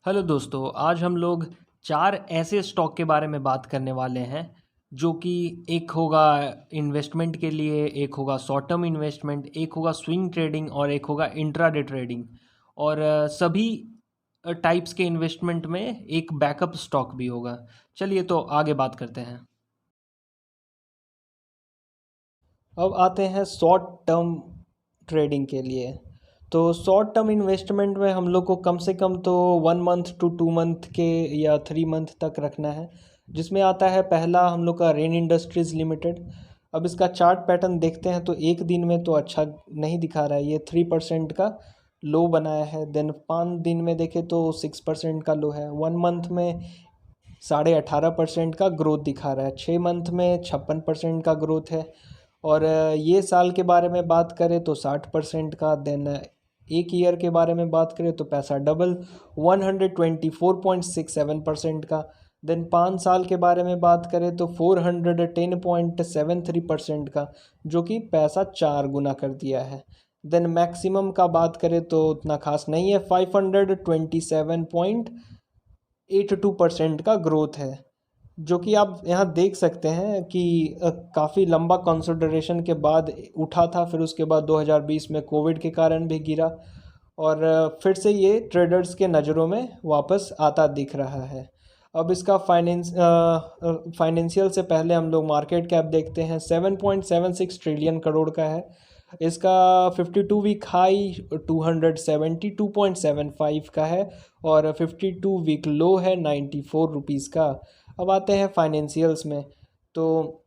Hello दोस्तों, आज हम लोग 4 ऐसे स्टॉक के बारे में बात करने वाले हैं, जो कि एक होगा इन्वेस्टमेंट के लिए, एक होगा शॉर्ट टर्म इन्वेस्टमेंट, एक होगा स्विंग ट्रेडिंग और एक होगा इंट्राडे ट्रेडिंग। और सभी टाइप्स के इन्वेस्टमेंट में एक बैकअप स्टॉक भी होगा। चलिए तो आगे बात करते हैं। अब आते हैं शॉर्ट टर्म ट्रेडिंग के लिए। तो शॉर्ट टर्म इन्वेस्टमेंट में हम लोग को कम से कम तो 1 मंथ टू 2 मंथ के या 3 मंथ तक रखना है, जिसमें आता है पहला हम लोग का रेन इंडस्ट्रीज़ लिमिटेड। अब इसका चार्ट पैटर्न देखते हैं तो एक दिन में तो अच्छा नहीं दिखा रहा है, ये 3% का लो बनाया है। देन 5 दिन में देखें तो 6% का लो है। 1 मंथ में 18.5% का ग्रोथ दिखा रहा है। 6 मंथ में 56% का ग्रोथ है। और ये साल के बारे में बात करें तो 60% का। देन एक ईयर के बारे में बात करें तो पैसा डबल 124.67% का। देन 5 साल के बारे में बात करें तो 410.73% का, जो कि पैसा 4 गुना कर दिया है। देन मैक्सिमम का बात करें तो उतना खास नहीं है, 527.82% का ग्रोथ है, जो कि आप यहाँ देख सकते हैं कि काफ़ी लंबा कंसोलिडेशन के बाद उठा था, फिर उसके बाद 2020 में कोविड के कारण भी गिरा और फिर से ये ट्रेडर्स के नज़रों में वापस आता दिख रहा है। अब इसका फाइनेंशियल से पहले हम लोग मार्केट कैप देखते हैं। 7.76 ट्रिलियन करोड़ का है। इसका 52 वीक हाई 272.75 का है और 52 वीक लो है 94 रुपीज़ का। अब आते हैं फाइनेंशियल्स में। तो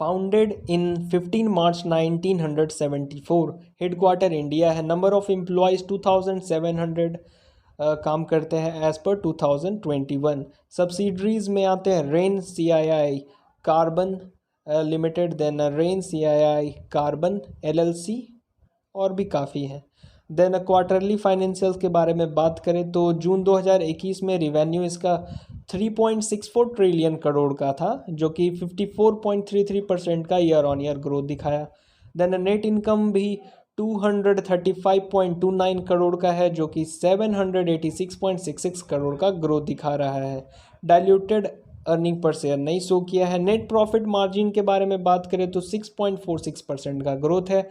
founded in 15 March 1974, headquarter India है। नंबर ऑफ एम्प्लॉयज़ 2700 काम करते हैं एज पर 2021। सब्सिडरीज में आते हैं रेन सी आई आई कार्बन लिमिटेड, देन रेन सी आई आई कार्बन LLC, और भी काफ़ी हैं। देन क्वार्टरली फाइनेंशियल्स के बारे में बात करें तो जून 2021 में रिवेन्यू इसका 3.64 ट्रिलियन करोड़ का था, जो कि 54.33% का ईयर ऑन ईयर ग्रोथ दिखाया। देन नेट इनकम भी 235.29 करोड़ का है, जो कि 786.66 करोड़ का ग्रोथ दिखा रहा है। डाइल्यूटेड अर्निंग पर शेयर नहीं शो किया है। नेट प्रॉफिट मार्जिन के बारे में बात करें तो 6.46% का ग्रोथ है।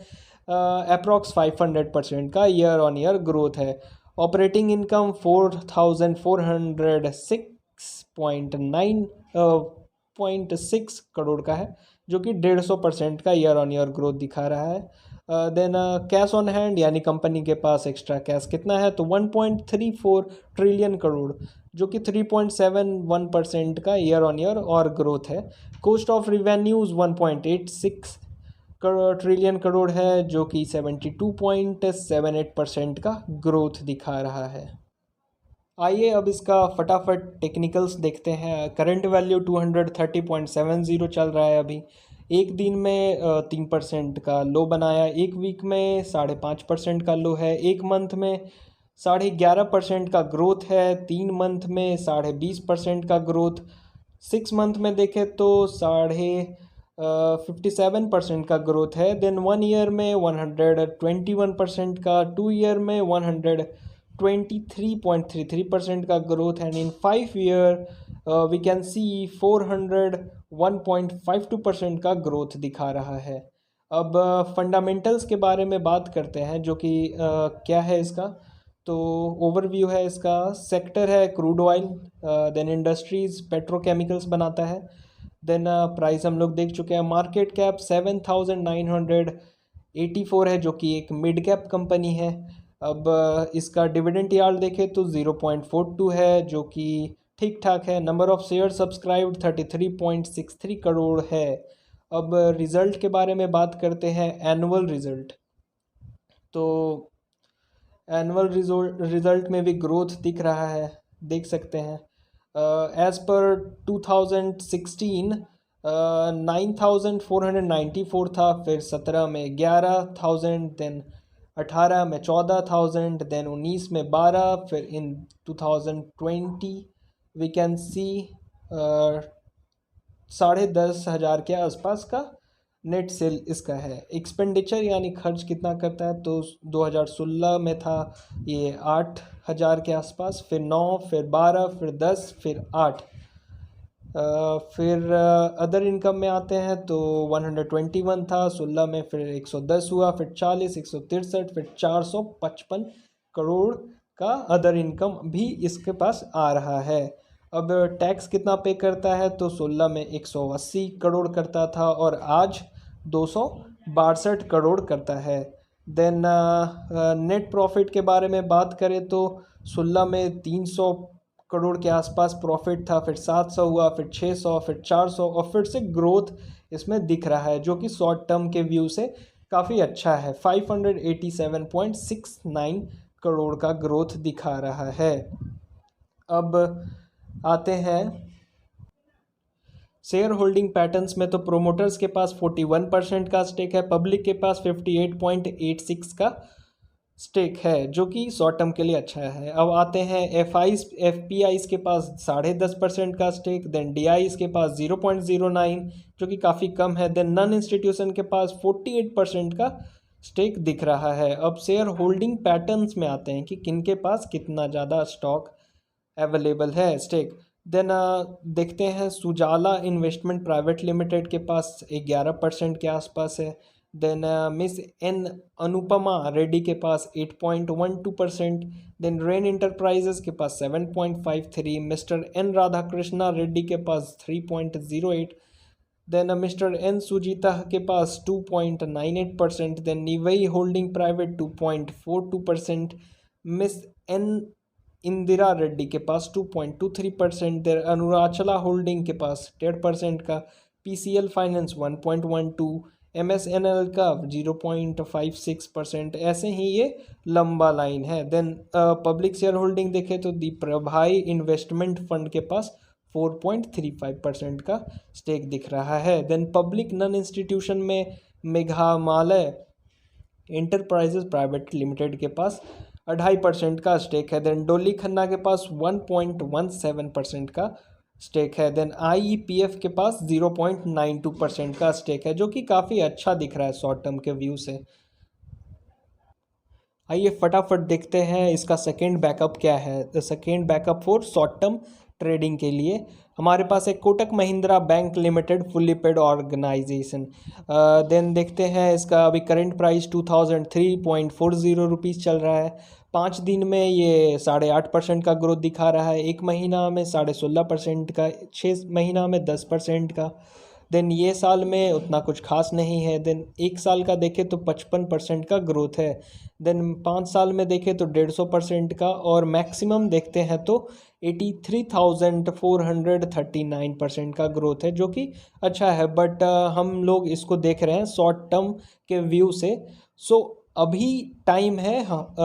अप्रॉक्स 500% का ईयर ऑन ईयर ग्रोथ है। ऑपरेटिंग इनकम 4,406.9 करोड़ का है, जो कि 150% का ईयर ऑन ईयर ग्रोथ दिखा रहा है। देन कैश ऑन हैंड यानी कंपनी के पास एक्स्ट्रा कैश कितना है तो 1.34 ट्रिलियन करोड़, जो कि 3.71% का ईयर ऑन ईयर और ग्रोथ है। Cost of revenues 1.86 trillion crore है, जो कि 72.78% का ग्रोथ दिखा रहा है। आइए अब इसका फटाफट टेक्निकल्स देखते हैं। करंट वैल्यू 230.70 चल रहा है अभी। एक दिन में 3% का लो बनाया, एक वीक में 5.5% का लो है, एक मंथ में 11.5% का ग्रोथ है, 3 मंथ में 20% का ग्रोथ, 6 मंथ में देखें तो 57% का ग्रोथ है। देन 1 ईयर में 121% का, 2 ईयर में 123.33% का growth, and in 5 year we can see 401.52% का ग्रोथ दिखा रहा है। अब फंडामेंटल्स के बारे में बात करते हैं, जो कि क्या है इसका। तो ओवरव्यू है इसका। सेक्टर है crude oil, then industries petrochemicals बनाता है। देन प्राइस हम लोग देख चुके हैं। मार्केट कैप 7,984 है, जो कि एक मिड कैप कंपनी है। अब इसका डिविडेंड यार्ड देखें तो 0.42 है, जो कि ठीक ठाक है। Number of share subscribed 33.63 crore है। अब रिज़ल्ट के बारे में बात करते हैं, एनुअल रिज़ल्ट। तो एनुअल रिज़ल्ट में भी ग्रोथ दिख रहा है, देख सकते हैं। एज पर 2016 9,494 था, फिर 17 में 11,000, देन 18 में 14,000, देन 19 में 12, फिर इन 2020 वी कैन सी 10,500 के आसपास का नेट सेल इसका है। एक्सपेंडिचर यानी खर्च कितना करता है, तो 2016 में था ये 8,000 के आसपास, फिर 9, फिर 12, फिर 10, फिर 8। फिर अदर इनकम में आते हैं तो 121 था 16 में, फिर 110 हुआ, फिर 40, 163, फिर 455 करोड़ का अदर इनकम भी इसके पास आ रहा है। अब टैक्स कितना पे करता है, तो 16 में 180 करोड़ करता था और आज 262 करोड़ करता है। देन नेट प्रॉफिट के बारे में बात करें तो 16 में 300 करोड़ के आसपास प्रॉफिट था, फिर 700 हुआ, फिर 600, फिर 400 और फिर से ग्रोथ इसमें दिख रहा है, जो कि शॉर्ट टर्म के व्यू से काफ़ी अच्छा है। 587.69 करोड़ का ग्रोथ दिखा रहा है। अब आते हैं शेयर होल्डिंग पैटर्न्स में, तो प्रोमोटर्स के पास 41% का स्टेक है, पब्लिक के पास 58.86 का स्टेक है, जो कि शॉर्ट टर्म के लिए अच्छा है। अब आते हैं एफ पी आईज के पास 10.5% का स्टेक, देन डी आईज के पास 0.09, जो कि काफ़ी कम है। देन नन इंस्टीट्यूशन के पास 48% का स्टेक दिख रहा है। अब शेयर होल्डिंग पैटर्न्स में आते हैं कि किन के पास कितना ज़्यादा स्टॉक अवेलेबल है, स्टेक। देन देखते हैं सुजाला इन्वेस्टमेंट प्राइवेट लिमिटेड के पास 11% के आसपास है। Then miss N Anupama Reddy के पास 8.12%। देन रेन इंटरप्राइजेस के पास 7.53, मिस्टर एन राधाकृष्णा रेड्डी के पास 3.08, देन मिस्टर एन सुजीता के पास 2.98%, देन निवई holding private 2.42%, miss N Indira Reddy के पास 2.23%, देर अनुराचला होल्डिंग के पास 1.5% का, पीसीएल फाइनेंस 1.12, एमएसएनएल का 0.56%। ऐसे ही ये लंबा लाइन है। देन पब्लिक शेयर होल्डिंग देखें तो दी प्रभाई इन्वेस्टमेंट फंड के पास 4.35% का स्टेक दिख रहा है। देन पब्लिक नॉन इंस्टीट्यूशन में मेघालय इंटरप्राइजेज प्राइवेट लिमिटेड के पास 2.5% का स्टेक है। देन डोली खन्ना के पास 1.17% का स्टेक है। देन आईईपीएफ के पास 0.92% का स्टेक है, जो कि काफ़ी अच्छा दिख रहा है शॉर्ट टर्म के व्यू से। आइए फटाफट देखते हैं इसका सेकेंड बैकअप क्या है। The second backup for short term trading के लिए हमारे पास एक Kotak Mahindra bank limited fully paid organisation. Then देखते हैं इसका अभी करंट प्राइस 2003.40 रुपीज़ चल रहा है। 5 दिन में ये 8.5% का ग्रोथ दिखा रहा है, 1 महीना में 16.5% का, 6 महीना में 10% का। देन ये साल में उतना कुछ खास नहीं है। देन 1 साल का देखें तो 55% का ग्रोथ है। देन 5 साल में देखें तो 150% का, और मैक्सिमम देखते हैं तो 83,439% का ग्रोथ है, जो कि अच्छा है। बट हम लोग इसको देख रहे हैं शॉर्ट टर्म के व्यू से। सो अभी टाइम है, हाँ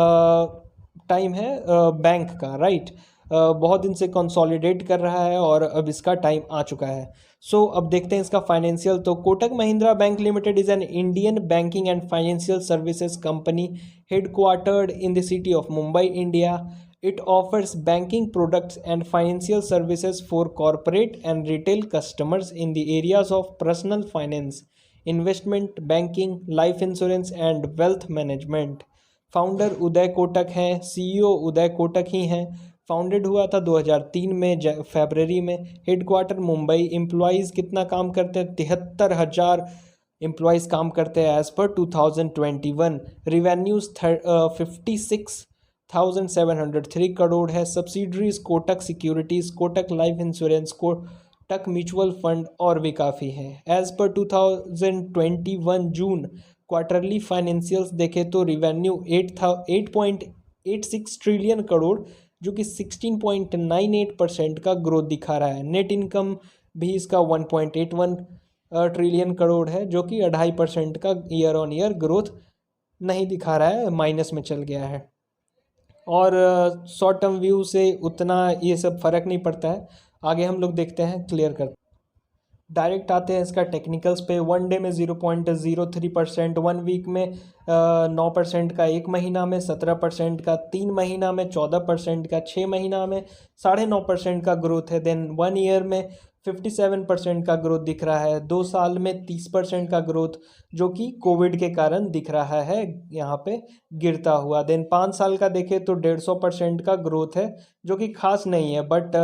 टाइम है बैंक का, राइट। बहुत दिन से कंसोलिडेट कर रहा है और अब इसका टाइम आ चुका है। सो अब देखते हैं इसका फाइनेंशियल। तो Kotak Mahindra bank limited is an Indian banking and financial services company headquartered in the city of Mumbai, India. It offers banking products and financial services for corporate and retail customers in the areas of personal finance, investment banking, life insurance and wealth management. Founder Uday Kotak हैं, CEO Uday Kotak ही हैं। Founded हुआ था 2003 में फरवरी में। Headquarter Mumbai. Employees कितना काम करते हैं, 73,000 एम्प्लॉयज़ काम करते हैं एज पर 2021। रिवेन्यूज़ 56,703 करोड़ है। Subsidiaries Kotak securities, Kotak life insurance, Kotak mutual fund और भी काफ़ी हैं। एज पर 2021 जून क्वार्टरली फाइनेंशियल्स देखें तो रिवेन्यू 8.86 ट्रिलियन करोड़, जो कि 16.98% का ग्रोथ दिखा रहा है। नेट इनकम भी इसका 1.81 ट्रिलियन करोड़ है, जो कि 2.5% का ईयर ऑन ईयर ग्रोथ नहीं दिखा रहा है, माइनस में चल गया है। और शॉर्ट टर्म व्यू से उतना ये सब फ़र्क नहीं पड़ता है। आगे हम लोग देखते हैं, क्लियर करते हैं। डायरेक्ट आते हैं इसका टेक्निकल्स पे। 1 डे में 0.03%, 1 वीक में 9% का, 1 महीना में 17% का, 3 महीना में 14% का, 6 महीना में 9.5% का ग्रोथ है। देन 1 ईयर में 57% का ग्रोथ दिख रहा है। 2 साल में 30% का ग्रोथ, जो कि कोविड के कारण दिख रहा है यहाँ पे गिरता हुआ। देन 5 साल का देखें तो 150% का ग्रोथ है, जो कि खास नहीं है, but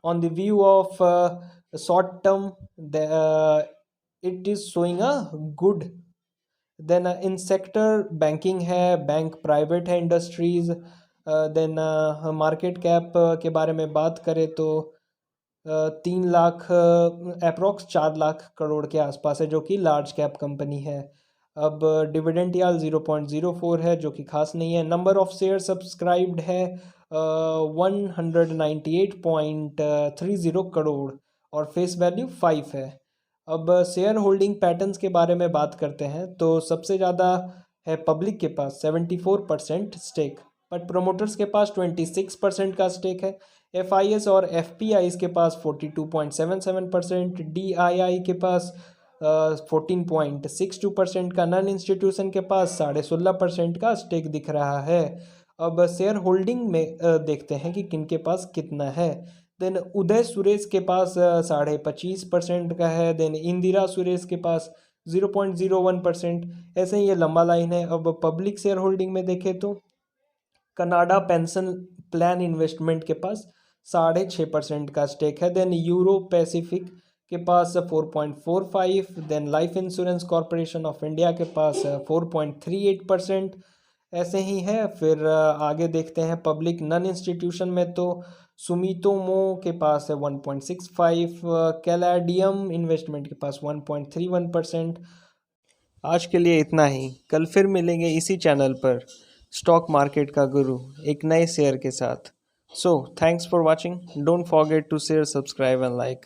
on the view of short term it is showing a good. Then in sector banking है, बैंक प्राइवेट है, इंडस्ट्रीज। देन मार्केट कैप के बारे में बात करें तो 3 लाख अप्रोक्स 4 लाख करोड़ के आसपास है, जो कि लार्ज कैप कंपनी है। अब डिविडेंड याल 0.04 है, जो कि खास नहीं है। नंबर ऑफ शेयर सब्सक्राइब्ड है 198.30 करोड़ और फेस वैल्यू 5 है। अब शेयर होल्डिंग पैटर्न्स के बारे में बात करते हैं तो सबसे ज़्यादा है पब्लिक के पास 74% स्टेक, बट प्रोमोटर्स के पास 26% का स्टेक है। एफ और एफ के पास 42.77%, DII के पास 14.62% का, नॉन इंस्टीट्यूशन के पास 16.5% का स्टेक दिख रहा है। अब शेयर होल्डिंग में देखते हैं कि किन के पास कितना है। देन उदय सुरेश के पास 25.5% का है। देन इंदिरा सुरेश के पास 0.01%। ऐसे ही ये लंबा लाइन है। अब पब्लिक शेयर होल्डिंग में देखें तो कनाडा पेंशन प्लान इन्वेस्टमेंट के पास 6.5% का स्टेक है। देन यूरो पैसिफिक के पास 4.45। Then Life Insurance Corporation of India के पास 4.38%। ऐसे ही है। फिर आगे देखते हैं पब्लिक नॉन इंस्टीट्यूशन में तो सुमितोमो के पास है 1.65, कैलाडियम इन्वेस्टमेंट के पास 1.31%। आज के लिए इतना ही। कल फिर मिलेंगे इसी चैनल पर स्टॉक मार्केट का गुरु एक नए शेयर के साथ। So thanks for watching. Don't forget to share, subscribe and like.